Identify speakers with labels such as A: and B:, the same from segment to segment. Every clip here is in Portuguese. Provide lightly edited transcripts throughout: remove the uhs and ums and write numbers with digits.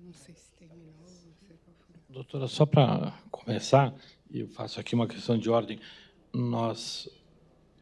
A: Não sei se terminou, não sei qual foi.
B: Doutora, só para começar, eu faço aqui uma questão de ordem. Nós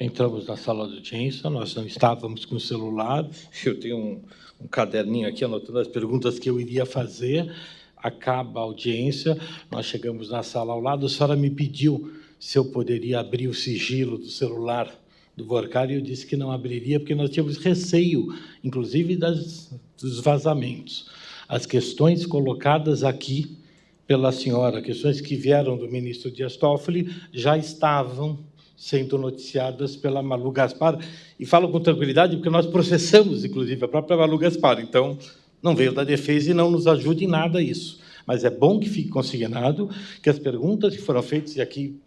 B: entramos na sala de audiência, nós não estávamos com o celular, eu tenho um caderninho aqui anotando as perguntas que eu iria fazer, acaba a audiência, nós chegamos na sala ao lado, a senhora me pediu se eu poderia abrir o sigilo do celular do Worcari, e eu disse que não abriria, porque nós tínhamos receio, inclusive, dos vazamentos. As questões colocadas aqui pela senhora, questões que vieram do ministro Dias Toffoli, já estavam sendo noticiadas pela Malu Gaspar, e falo com tranquilidade porque nós processamos, inclusive, a própria Malu Gaspar, então não veio da defesa e não nos ajuda em nada isso. Mas é bom que fique consignado que as perguntas que foram feitas, e aqui,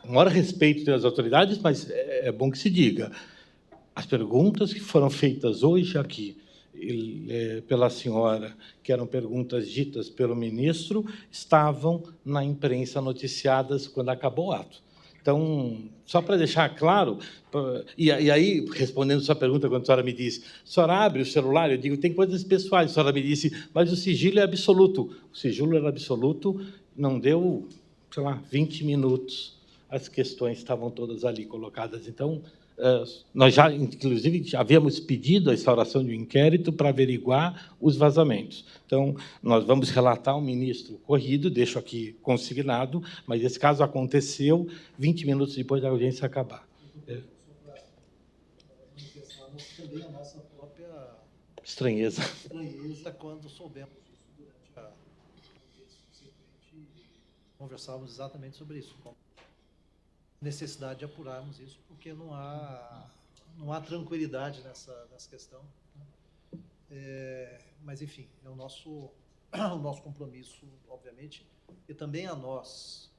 B: com maior respeito das autoridades, mas é bom que se diga, as perguntas que foram feitas hoje aqui, pela senhora, que eram perguntas ditas pelo ministro, estavam na imprensa noticiadas quando acabou o ato. Então, só para deixar claro, e aí, respondendo a sua pergunta, quando a senhora me disse, a senhora abre o celular? Eu digo, tem coisas pessoais. A senhora me disse, mas o sigilo é absoluto. O sigilo era absoluto, não deu, sei lá, 20 minutos, as questões estavam todas ali colocadas. Então, nós já, inclusive, já havíamos pedido a instauração de um inquérito para averiguar os vazamentos. Então, nós vamos relatar ao ministro corrido, deixo aqui consignado, mas esse caso aconteceu 20 minutos depois da audiência acabar.
C: Também a nossa própria
B: estranheza
C: quando soubemos isso durante a audiência subsequente, conversávamos exatamente sobre isso. Necessidade de apurarmos isso, porque não há tranquilidade nessa questão. Mas, enfim, é o nosso compromisso, obviamente, e também a nós.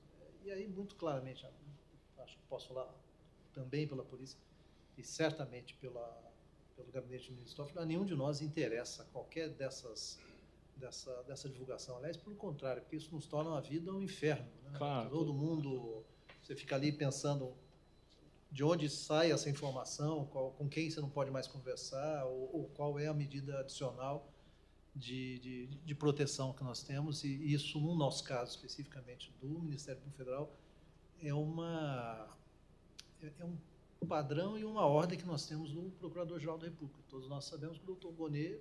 C: E aí, muito claramente, acho que posso falar também pela polícia, e certamente pelo gabinete do ministro Toffoli, a nenhum de nós interessa qualquer dessa divulgação. Aliás, pelo contrário, porque isso nos torna a vida um inferno. Né?
B: Claro.
C: Todo mundo... Você fica ali pensando de onde sai essa informação, com quem você não pode mais conversar, ou qual é a medida adicional de proteção que nós temos. E isso, no nosso caso, especificamente do Ministério Público Federal, é um padrão e uma ordem que nós temos do Procurador-Geral da República. Todos nós sabemos que o doutor Bonet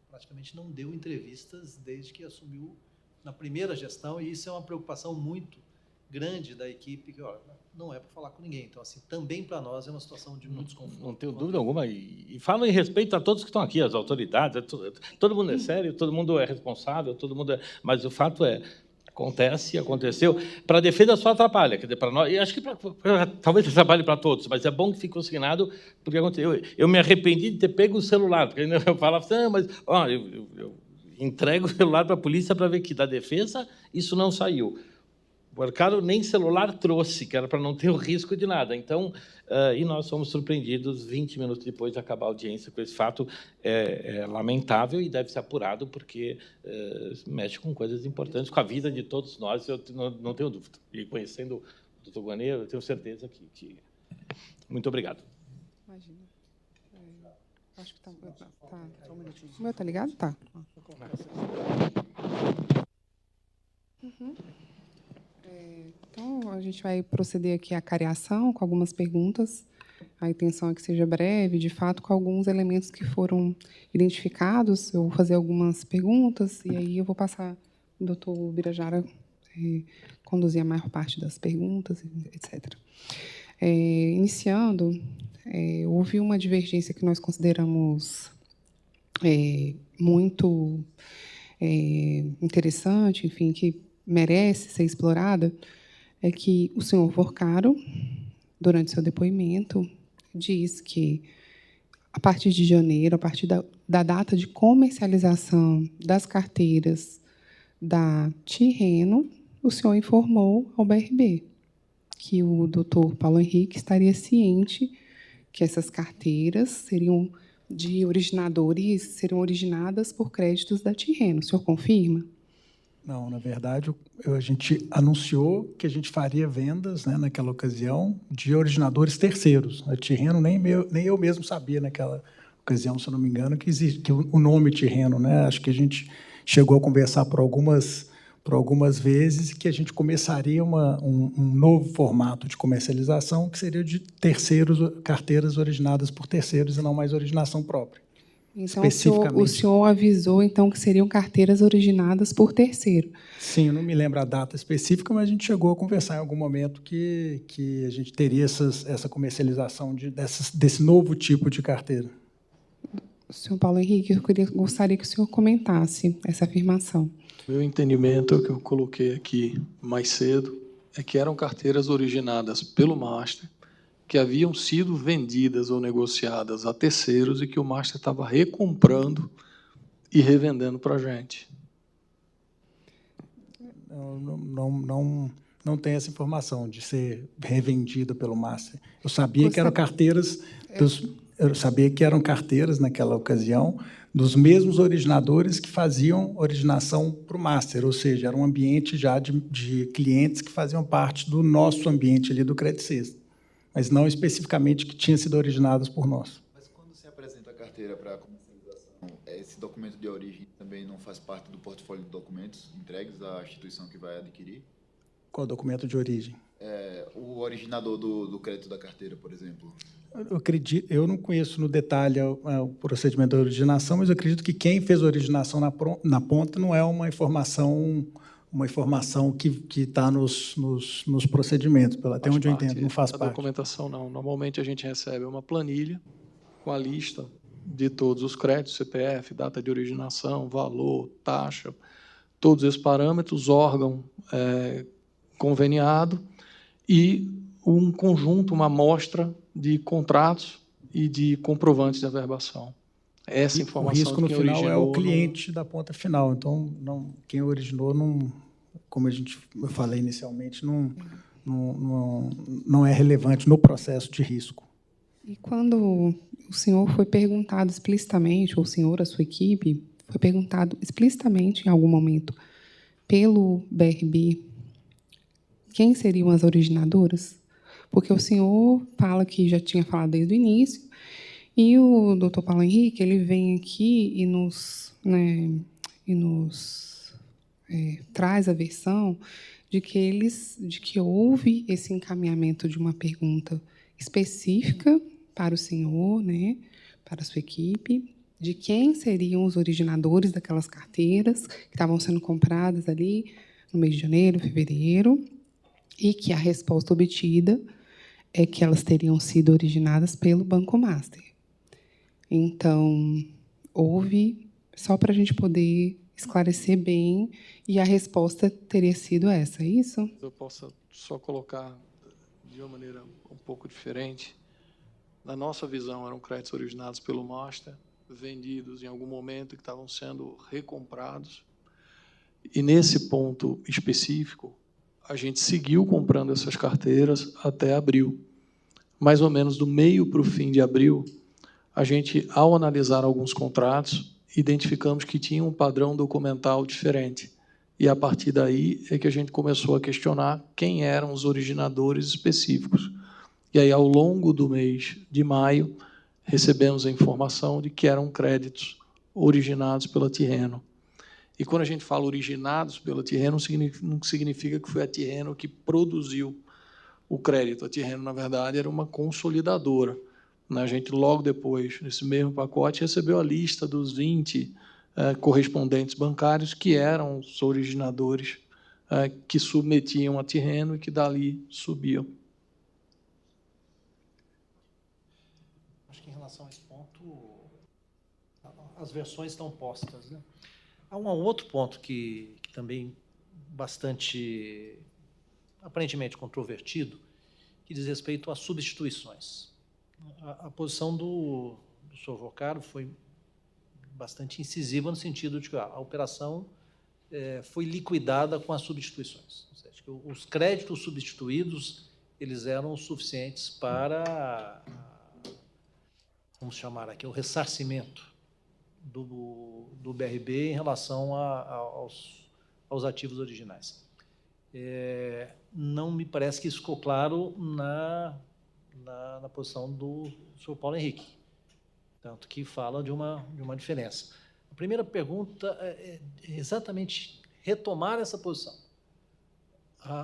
C: praticamente não deu entrevistas desde que assumiu na primeira gestão, e isso é uma preocupação muito grande da equipe, que não é para falar com ninguém. Então, assim, também para nós é uma situação de muito desconforto.
B: Não tenho dúvida alguma. E falo em respeito a todos que estão aqui, as autoridades, todo mundo é sério, todo mundo é responsável, todo mundo mas o fato é, aconteceu. Para a defesa só atrapalha, quer dizer, para nós, e acho que talvez atrapalhe para todos, mas é bom que fique consignado, porque aconteceu. Eu me arrependi de ter pego o celular, porque eu falava assim, mas eu entrego o celular para a polícia para ver que da defesa isso não saiu. O Worcari nem celular trouxe, que era para não ter o risco de nada. Então, e nós fomos surpreendidos 20 minutos depois de acabar a audiência com esse fato. É lamentável e deve ser apurado, porque mexe com coisas importantes, com a vida de todos nós, eu não tenho dúvida. E conhecendo o doutor Guanet, eu tenho certeza que... Muito obrigado.
A: Imagina. Acho que está... Só um minutinho. O meu está ligado? Tá. Uhum. Então, a gente vai proceder aqui à cariação com algumas perguntas. A intenção é que seja breve, de fato, com alguns elementos que foram identificados. Eu vou fazer algumas perguntas e aí eu vou passar o doutor Birajara conduzir a maior parte das perguntas, etc. Iniciando, houve uma divergência que nós consideramos muito interessante, enfim, que merece ser explorada, é que o senhor Worcari, durante seu depoimento, diz que, a partir de janeiro, a partir da data de comercialização das carteiras da Tirreno, o senhor informou ao BRB que o doutor Paulo Henrique estaria ciente que essas carteiras seriam de originadores, seriam originadas por créditos da Tirreno. O senhor confirma?
D: Não, na verdade, a gente anunciou que a gente faria vendas, né, naquela ocasião, de originadores terceiros. A Tirreno, nem eu mesmo sabia naquela ocasião, se eu não me engano, que existe, que o nome Tirreno, né, acho que a gente chegou a conversar por algumas vezes que a gente começaria um novo formato de comercialização, que seria de terceiros, carteiras originadas por terceiros e não mais originação própria.
A: Então, o senhor avisou, então, que seriam carteiras originadas por terceiro.
D: Sim, eu não me lembro a data específica, mas a gente chegou a conversar em algum momento que a gente teria essa comercialização desse novo tipo de carteira.
A: Senhor Paulo Henrique, eu gostaria que o senhor comentasse essa afirmação.
E: Meu entendimento, que eu coloquei aqui mais cedo, é que eram carteiras originadas pelo Master, que haviam sido vendidas ou negociadas a terceiros e que o Master estava recomprando e revendendo para a gente.
D: Não tem essa informação de ser revendida pelo Master. Eu sabia que eram carteiras, naquela ocasião dos mesmos originadores que faziam originação para o Master, ou seja, era um ambiente já de clientes que faziam parte do nosso ambiente ali do Credit System, mas não especificamente que tinham sido originados por nós.
F: Mas quando se apresenta a carteira para a comercialização, esse documento de origem também não faz parte do portfólio de documentos entregues à instituição que vai adquirir?
D: Qual documento de origem?
F: O originador do crédito da carteira, por exemplo.
D: Eu não conheço no detalhe o procedimento da originação, mas eu acredito que quem fez a originação na ponta não é uma informação que está nos procedimentos, até onde eu entendo, não faz parte.
E: A documentação não. Normalmente a gente recebe uma planilha com a lista de todos os créditos, CPF, data de originação, valor, taxa, todos esses parâmetros, órgão conveniado e um conjunto, uma amostra de contratos e de comprovantes de averbação. Essa informação.
D: O risco no final é o cliente da ponta final. Então, quem originou como eu falei inicialmente, não é relevante no processo de risco.
A: E quando o senhor foi perguntado explicitamente, ou o senhor, a sua equipe, foi perguntado explicitamente em algum momento pelo BRB quem seriam as originadoras? Porque o senhor fala que já tinha falado desde o início, e o doutor Paulo Henrique ele vem aqui e nos traz a versão de que houve esse encaminhamento de uma pergunta específica para o senhor, para a sua equipe, de quem seriam os originadores daquelas carteiras que estavam sendo compradas ali no mês de janeiro, fevereiro, e que a resposta obtida é que elas teriam sido originadas pelo Banco Master. Então, houve, só para a gente poder esclarecer bem, e a resposta teria sido essa, é isso?
E: Eu posso só colocar de uma maneira um pouco diferente. Na nossa visão, eram créditos originados pelo Master, vendidos em algum momento, que estavam sendo recomprados. E, nesse ponto específico, a gente seguiu comprando essas carteiras até abril. Mais ou menos do meio para o fim de abril, a gente, ao analisar alguns contratos, identificamos que tinha um padrão documental diferente. E, a partir daí, é que a gente começou a questionar quem eram os originadores específicos. E aí, ao longo do mês de maio, recebemos a informação de que eram créditos originados pela Tirreno. E quando a gente fala originados pela Tirreno, não significa que foi a Tirreno que produziu o crédito. A Tirreno, na verdade, era uma consolidadora. A gente, logo depois, nesse mesmo pacote, recebeu a lista dos 20 correspondentes bancários que eram os originadores que submetiam a Tirreno e que dali subiam.
C: Acho que, em relação a esse ponto, as versões estão postas, né? Há um outro ponto que também bastante, aparentemente, controvertido, que diz respeito às substituições. A posição do senhor Vocaro foi bastante incisiva no sentido de que a operação foi liquidada com as substituições. Ou seja, que os créditos substituídos eles eram suficientes para, vamos chamar aqui, o ressarcimento do BRB em relação aos ativos originais. Não me parece que isso ficou claro na posição do senhor Paulo Henrique, tanto que fala de uma diferença. A primeira pergunta é exatamente retomar essa posição.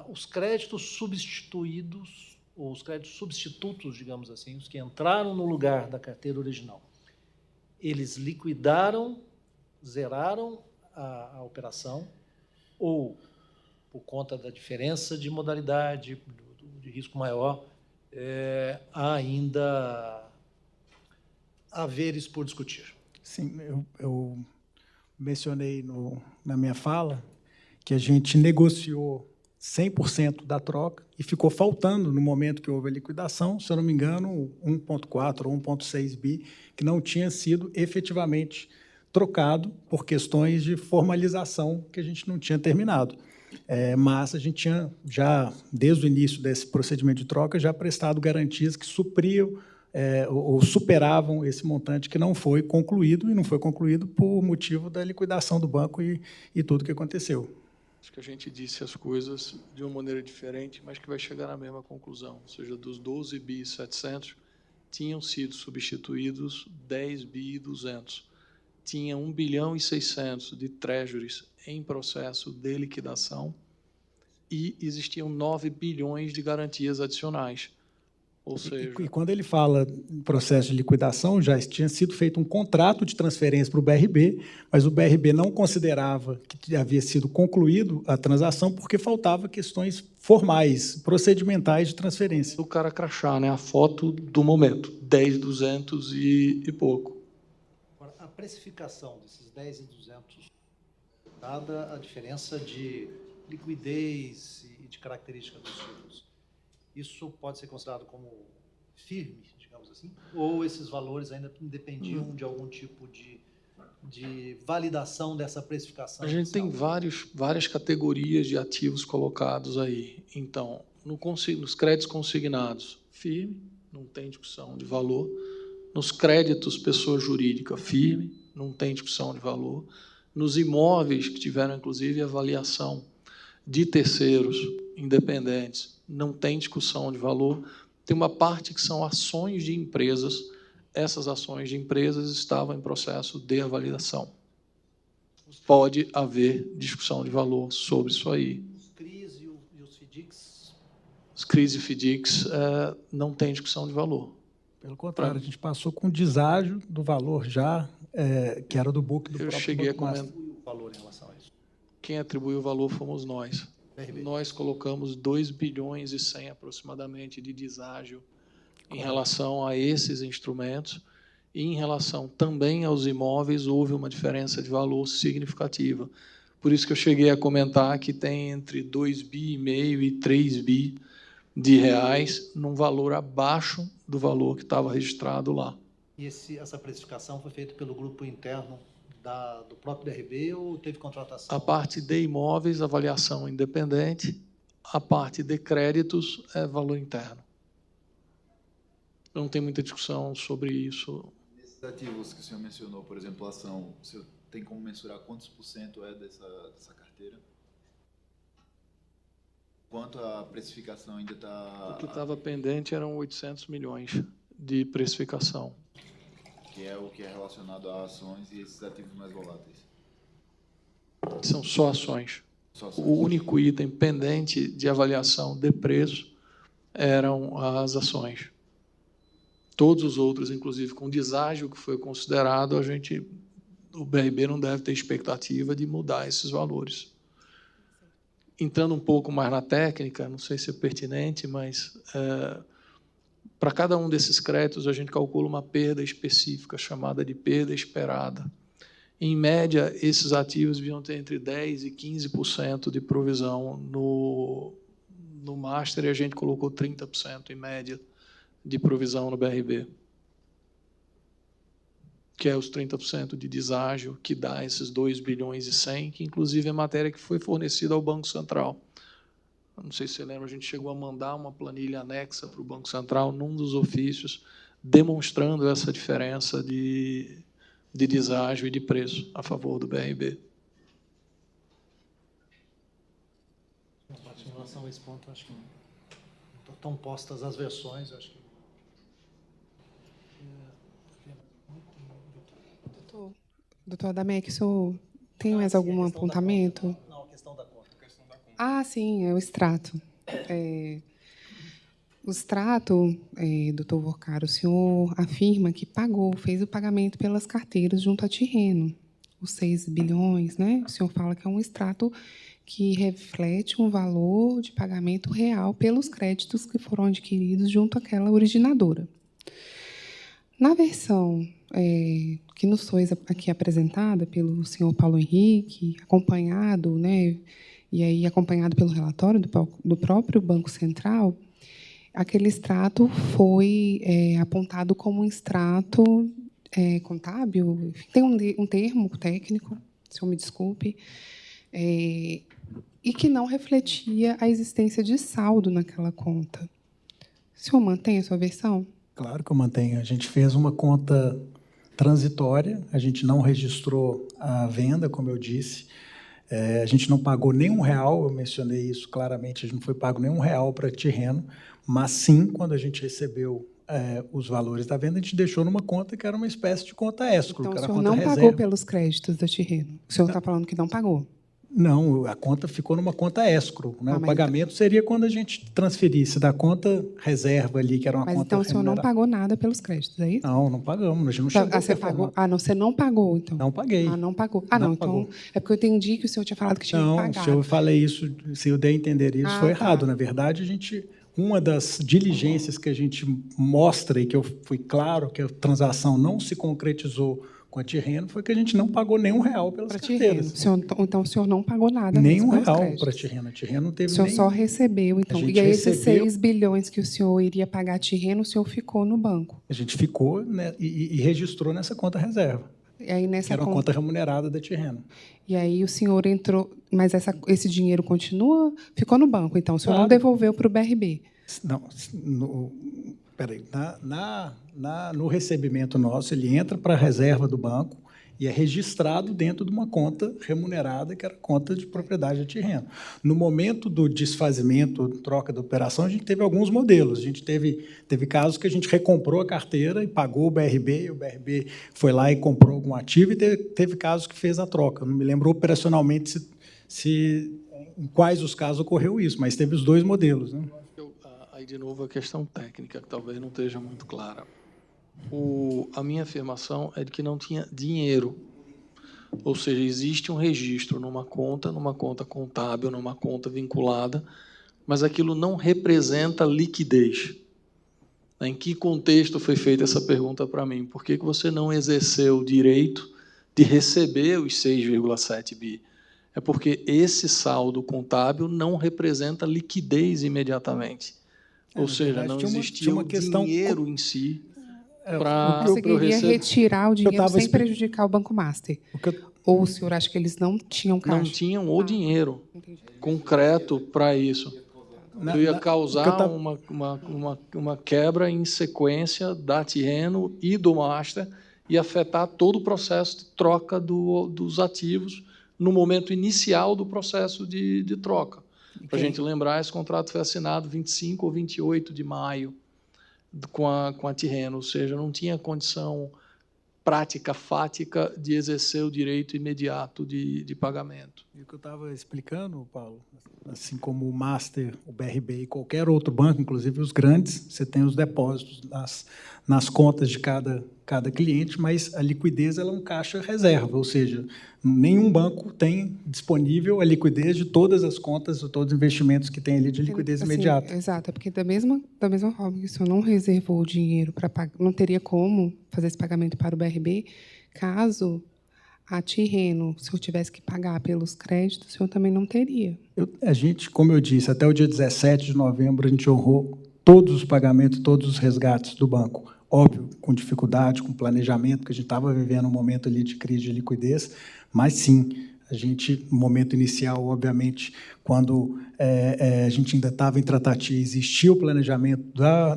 C: Os créditos substituídos, ou os créditos substitutos, digamos assim, os que entraram no lugar da carteira original, eles liquidaram, zeraram a operação, ou, por conta da diferença de modalidade, de risco maior, há ainda haveres por discutir?
D: Sim, eu mencionei na minha fala que a gente negociou 100% da troca e ficou faltando, no momento que houve a liquidação, se eu não me engano, 1,4 ou 1,6 bi, que não tinha sido efetivamente trocado por questões de formalização que a gente não tinha terminado. Mas a gente tinha, já desde o início desse procedimento de troca, já prestado garantias que supriam ou superavam esse montante que não foi concluído, e não foi concluído por motivo da liquidação do banco e tudo que aconteceu.
E: Acho que a gente disse as coisas de uma maneira diferente, mas que vai chegar na mesma conclusão. Ou seja, dos 12 bi 700, tinham sido substituídos 10 bi 200. Tinha 1 bilhão e 600 de treasuries em processo de liquidação e existiam 9 bilhões de garantias adicionais. Ou seja,
D: E quando ele fala em processo de liquidação, já tinha sido feito um contrato de transferência para o BRB, mas o BRB não considerava que havia sido concluído a transação porque faltava questões formais, procedimentais de transferência.
E: o cara crachá, né? A foto do momento, 10, 200 e pouco.
C: Agora, a precificação desses 10 e 200, dada a diferença de liquidez e de característica dos títulos, isso pode ser considerado como firme, digamos assim? Ou esses valores ainda dependiam de algum tipo de validação dessa precificação?
E: A gente tem várias categorias de ativos colocados aí. Então, nos créditos consignados, firme, não tem discussão de valor. Nos créditos pessoa jurídica, firme, não tem discussão de valor. Nos imóveis que tiveram, inclusive, avaliação de terceiros independentes, não tem discussão de valor. Tem uma parte que são ações de empresas. Essas ações de empresas estavam em processo de avaliação. Pode haver discussão de valor sobre isso aí.
C: Os CRIs e os FDICs?
E: Os CRIs e FDICs não tem discussão de valor.
D: Pelo contrário, a gente passou com deságio do valor já, que era do book do próprio
E: Eu cheguei a
D: Banco Master.
C: O valor em relação a isso?
E: Quem atribuiu o valor fomos nós.
C: BRB.
E: Nós colocamos 2 bilhões e 100 aproximadamente de deságio em relação a esses instrumentos, e em relação também aos imóveis houve uma diferença de valor significativa. Por isso que eu cheguei a comentar que tem entre 2,5 bi e 3 bi de reais, num valor abaixo do valor que estava registrado lá.
C: E essa precificação foi feita pelo grupo interno do próprio BRB ou teve contratação?
E: A parte de imóveis, avaliação independente. A parte de créditos é valor interno. Não tem muita discussão sobre isso.
F: Nesses ativos que o senhor mencionou, por exemplo, a ação, o senhor tem como mensurar quantos por cento é dessa carteira? Quanto a precificação ainda está...
E: O que estava pendente eram 800 milhões de precificação.
F: Que é o que é relacionado a ações e esses ativos mais voláteis.
E: São só ações.
F: Só ações.
E: O único item pendente de avaliação de preço eram as ações. Todos os outros, inclusive com deságio que foi considerado, o BRB não deve ter expectativa de mudar esses valores. Entrando um pouco mais na técnica, não sei se é pertinente, mas para cada um desses créditos a gente calcula uma perda específica, chamada de perda esperada. Em média, esses ativos deviam ter entre 10% e 15% de provisão no Master, e a gente colocou 30% em média de provisão no BRB, que é os 30% de deságio, que dá esses 2 bilhões e 100, que inclusive é matéria que foi fornecida ao Banco Central. Não sei se você lembra, a gente chegou a mandar uma planilha anexa para o Banco Central num dos ofícios, demonstrando essa diferença de deságio e de preço a favor do BRB.
C: Em relação a esse ponto, acho que não estão postas as versões, acho que...
A: Doutor Adamec, o senhor tem mais algum apontamento?
C: Não, a questão da conta.
A: Ah, sim, é o extrato. O extrato, doutor Vorcaro, o senhor afirma que pagou, fez o pagamento pelas carteiras junto à Tirreno, os 6 bilhões, né? O senhor fala que é um extrato que reflete um valor de pagamento real pelos créditos que foram adquiridos junto àquela originadora. Na versão que nos foi aqui apresentada pelo senhor Paulo Henrique, acompanhado, né, e aí acompanhado pelo relatório do próprio Banco Central, aquele extrato foi apontado como um extrato contábil, enfim, tem um termo técnico, se eu me desculpe, e que não refletia a existência de saldo naquela conta. O senhor mantém a sua versão?
D: Claro que eu mantenho. A gente fez uma conta transitória, a gente não registrou a venda, como eu disse, a gente não pagou nenhum real, eu mencionei isso claramente, a gente não foi pago nenhum real para a Tirreno, mas sim, quando a gente recebeu os valores da venda, a gente deixou numa conta que era uma espécie de conta escro.
A: Então,
D: que
A: o
D: era
A: senhor
D: conta
A: não
D: reserva.
A: pagou pelos créditos da Tirreno? O senhor está falando que não pagou?
D: Não, a conta ficou numa conta escro. Né?
A: Ah,
D: O pagamento seria quando a gente transferisse da conta reserva ali, que era uma
A: mas
D: conta
A: então o senhor não
D: remunerada.
A: pagou nada pelos créditos, é isso?
D: Não, não pagamos. A gente não chegou a
A: Você
D: performar.
A: pagou? Ah, não, você não pagou, então.
D: Não paguei.
A: Ah, não pagou. Ah, não, então... É porque eu entendi que o senhor tinha falado que tinha
D: Não,
A: pagado.
D: se eu falei isso, se eu dei a entender isso, foi errado.
A: Tá.
D: Na verdade, uma das diligências que a gente mostra e que eu fui claro que a transação não se concretizou com a Tirreno foi que a gente não pagou nenhum real pelas carteiras.
A: Então, o senhor não pagou nada
D: Nenhum
A: pelos
D: real
A: créditos.
D: para a Tirreno. A Tirreno não teve
A: O senhor
D: nem...
A: só recebeu, então.
D: A gente
A: E aí, esses
D: recebeu...
A: 6 bilhões que o senhor iria pagar a Tirreno, o senhor ficou no banco?
D: A gente ficou, né, e registrou nessa conta reserva.
A: E aí,
D: Que era uma conta remunerada da Tirreno.
A: E aí o senhor entrou... Mas esse dinheiro ficou no banco, então? O senhor não devolveu para o BRB?
D: Não, peraí. No recebimento nosso, ele entra para a reserva do banco e é registrado dentro de uma conta remunerada, que era conta de propriedade da Tirreno. No momento do desfazimento, troca da operação, a gente teve alguns modelos. A gente teve casos que a gente recomprou a carteira e pagou o BRB, e o BRB foi lá e comprou algum ativo, e teve casos que fez a troca. Não me lembro operacionalmente em quais os casos ocorreu isso, mas teve os dois modelos, né?
E: Aí, de novo, a questão técnica, que talvez não esteja muito clara. A minha afirmação é de que não tinha dinheiro. Ou seja, existe um registro numa conta contábil, numa conta vinculada, mas aquilo não representa liquidez. Em que contexto foi feita essa pergunta para mim? Por que você não exerceu o direito de receber os 6,7 bi? É porque esse saldo contábil não representa liquidez imediatamente. Ou seja, não existia um dinheiro em si para
A: conseguiria retirar o dinheiro sem prejudicar o Banco Master. Ou o senhor acha que eles não tinham caixa?
E: Não tinham o dinheiro concreto para isso. Eu ia causar uma quebra em sequência da Tirreno e do Master e afetar todo o processo de troca dos ativos no momento inicial do processo de troca. Para a gente lembrar, esse contrato foi assinado 25 ou 28 de maio com a Tirreno, ou seja, não tinha condição prática, fática, de exercer o direito imediato de pagamento.
D: E o que eu estava explicando, Paulo, assim como o Master, o BRB e qualquer outro banco, inclusive os grandes, você tem os depósitos nas contas de cada cliente, mas a liquidez ela é um caixa reserva, ou seja, nenhum banco tem disponível a liquidez de todas as contas, de todos os investimentos que tem ali de liquidez imediata.
A: Exato, é porque da mesma forma que o senhor não reservou o dinheiro para pagar, não teria como fazer esse pagamento para o BRB, caso a Tirreno, se eu tivesse que pagar pelos créditos, o senhor também não teria.
D: A gente, como eu disse, até o dia 17 de novembro, a gente honrou todos os pagamentos, todos os resgates do banco. Óbvio, com dificuldade, com planejamento, porque a gente estava vivendo um momento ali de crise de liquidez, mas, sim, a gente, no momento inicial, obviamente, quando a gente ainda estava em tratativa, existia o planejamento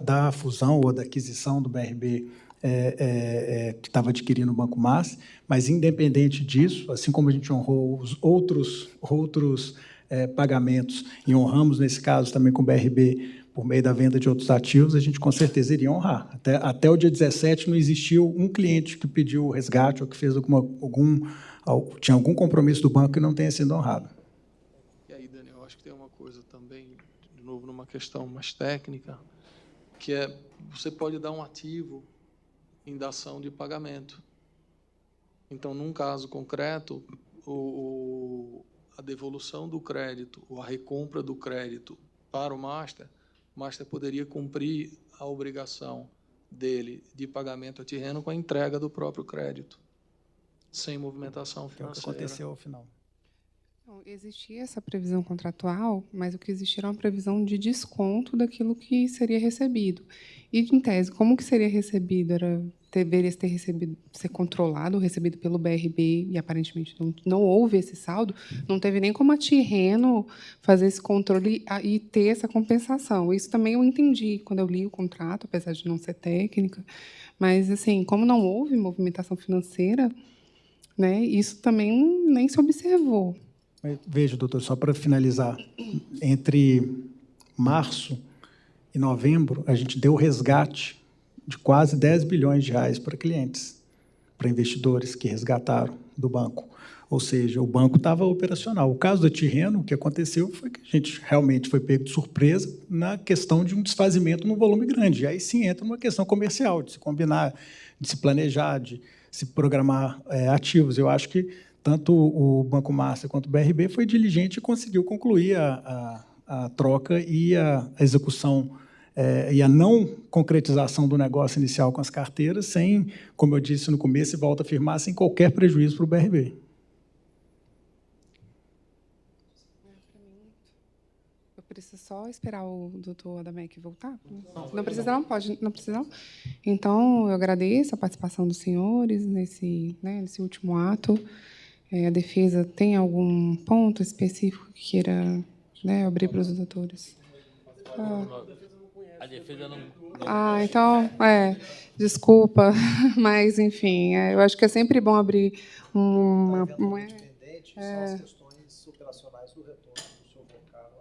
D: da fusão ou da aquisição do BRB, que estava adquirindo o Banco Master, mas, independente disso, assim como a gente honrou os outros pagamentos, e honramos, nesse caso, também com o BRB, por meio da venda de outros ativos, a gente com certeza iria honrar. Até o dia 17 não existiu um cliente que pediu resgate ou que fez tinha algum compromisso do banco que não tenha sido honrado.
E: E aí, Daniel, acho que tem uma coisa também, de novo, numa questão mais técnica, que é, você pode dar um ativo em dação de pagamento. Então, num caso concreto, a devolução do crédito, ou a recompra do crédito para o master poderia cumprir a obrigação dele de pagamento a Tirreno com a entrega do próprio crédito, sem movimentação financeira.
D: É o que aconteceu ao final.
A: Não, existia essa previsão contratual, mas o que existia era uma previsão de desconto daquilo que seria recebido. E, em tese, como que seria recebido? Deveria ter recebido, ser controlado, recebido pelo BRB, e aparentemente não houve esse saldo, não teve nem como a Tirreno fazer esse controle e ter essa compensação. Isso também eu entendi quando eu li o contrato, apesar de não ser técnica, mas, assim, como não houve movimentação financeira, né, isso também nem se observou.
D: Veja, doutor, só para finalizar, entre março e novembro, a gente deu resgate de quase 10 bilhões de reais para clientes, para investidores que resgataram do banco. Ou seja, o banco estava operacional. O caso da Tirreno, o que aconteceu foi que a gente realmente foi pego de surpresa na questão de um desfazimento num volume grande. E aí sim entra uma questão comercial, de se combinar, de se planejar, de se programar ativos. Eu acho que tanto o Banco Master quanto o BRB foi diligente e conseguiu concluir a troca e a execução e a não concretização do negócio inicial com as carteiras, sem, como eu disse no começo, e volto a afirmar, sem qualquer prejuízo para o BRB.
A: Eu preciso só esperar o doutor Adamec voltar? Não precisa, não? Pode, não precisa, não? Então, eu agradeço a participação dos senhores nesse último ato. A defesa tem algum ponto específico que queira, né, abrir para os doutores?
B: A defesa não...
A: Então, desculpa, mas, enfim, eu acho que é sempre bom abrir uma...
C: Pendente são as questões operacionais do retorno do seu vocal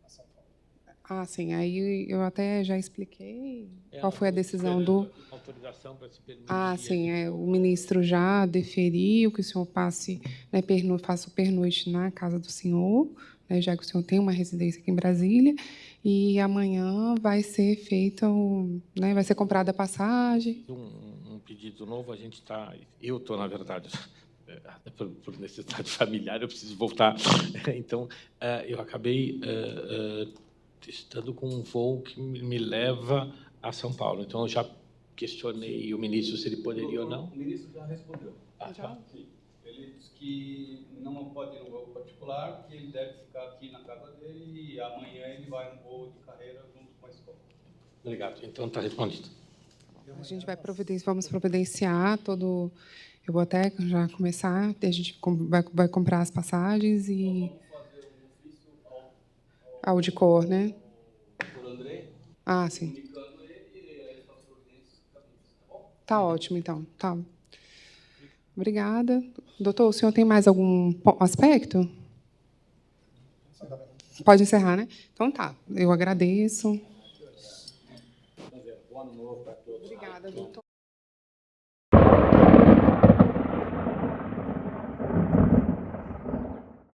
C: a São Paulo.
A: Sim, aí eu até já expliquei qual foi a decisão do...
B: Autorização para se permitir...
A: sim, o ministro já deferiu que o senhor faça o pernoite na casa do senhor, né, já que o senhor tem uma residência aqui em Brasília, e amanhã vai ser feita, vai ser comprada a passagem.
B: Um pedido novo, a gente está... Eu estou, na verdade, até por necessidade familiar, eu preciso voltar. Então, eu acabei estando com um voo que me leva a São Paulo. Então, eu já questionei o ministro se ele poderia ou não.
G: O ministro já respondeu.
A: Já?
G: Sim. Ele disse que não pode ir no voo particular, que ele deve ficar aqui na casa dele e amanhã ele vai no voo de carreira junto com a escola.
B: Obrigado. Então, está respondido.
A: A gente vamos providenciar todo... Eu vou até já começar, a gente vai comprar as passagens e...
G: Vamos fazer um ofício
A: ao de cor, né?
G: por André,
A: Sim.
G: comunicando ele e ele faz providências cabíveis, tá bom?
A: Tá ótimo, então. Tá. Obrigada. Doutor, o senhor tem mais algum aspecto? Pode encerrar, né? Então tá. Eu agradeço.
G: Bom ano novo para todos.
A: Obrigada, doutor.